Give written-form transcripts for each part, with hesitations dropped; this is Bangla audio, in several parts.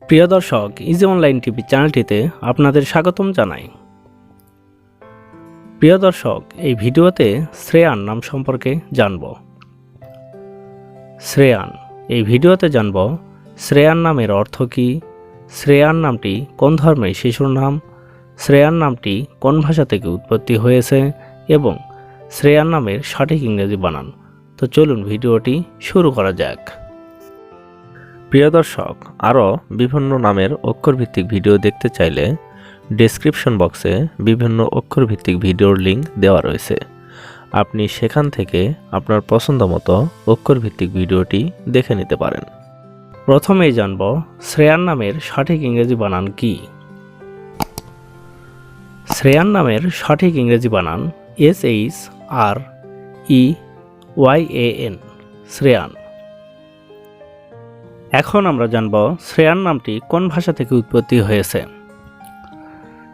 প্রিয় দর্শক, ইজি অনলাইন টিভি চ্যানেলটিতে আপনাদের স্বাগতম জানাই। প্রিয় দর্শক, এই ভিডিওতে শ্রেয়ান নাম সম্পর্কে জানব। শ্রেয়ান, এই ভিডিওতে জানব শ্রেয়ান নামের অর্থ কী, শ্রেয়ান নামটি কোন ধর্মের শিশুর নাম, শ্রেয়ান নামটি কোন ভাষা থেকে উৎপত্তি হয়েছে এবং শ্রেয়ান নামের সঠিক ইংরেজি বানান। তো চলুন ভিডিওটি শুরু করা যাক। প্রিয় দর্শক, আরও বিভিন্ন নামের অক্ষরভিত্তিক ভিডিও দেখতে চাইলে ডেসক্রিপশন বক্সে বিভিন্ন অক্ষরভিত্তিক ভিডিওর লিঙ্ক দেওয়া রয়েছে। আপনি সেখান থেকে আপনার পছন্দ মতো অক্ষরভিত্তিক ভিডিওটি দেখে নিতে পারেন। প্রথমেই জানব শ্রেয়ান নামের সঠিক ইংরেজি বানান কি। শ্রেয়ান নামের সঠিক ইংরেজি বানান SHREYAN, শ্রেয়ান। এখন আমরা জানব শ্রেয়ান নামটি কোন ভাষা থেকে উৎপত্তি হয়েছে।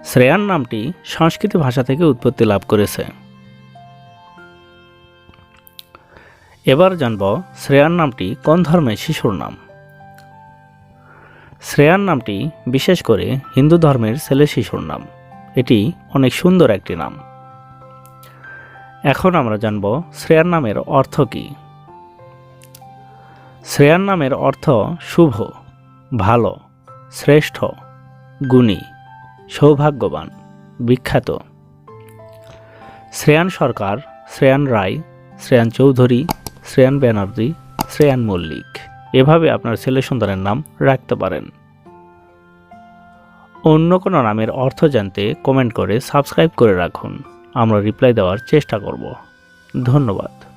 শ্রেয়ান নামটি সংস্কৃত ভাষা থেকে উৎপত্তি লাভ করেছে। এবার জানব শ্রেয়ান নামটি কোন ধর্মের শিশুর নাম। শ্রেয়ান নামটি বিশেষ করে হিন্দু ধর্মের ছেলে শিশুর নাম। এটি অনেক সুন্দর একটি নাম। এখন আমরা জানব শ্রেয়ান নামের অর্থ কী। শ্রেয়ান নামের অর্থ শুভ, ভালো, শ্রেষ্ঠ, গুণী, সৌভাগ্যবান, বিখ্যাত। শ্রেয়ান সরকার, শ্রেয়ান রায়, শ্রেয়ান চৌধুরী, শ্রেয়ান ব্যানার্জি, শ্রেয়ান মল্লিক, এভাবে আপনার ছেলে সন্তানের নাম রাখতে পারেন। অন্য কোনো নামের অর্থ জানতে কমেন্ট করে সাবস্ক্রাইব করে রাখুন। আমরা রিপ্লাই দেওয়ার চেষ্টা করব। ধন্যবাদ।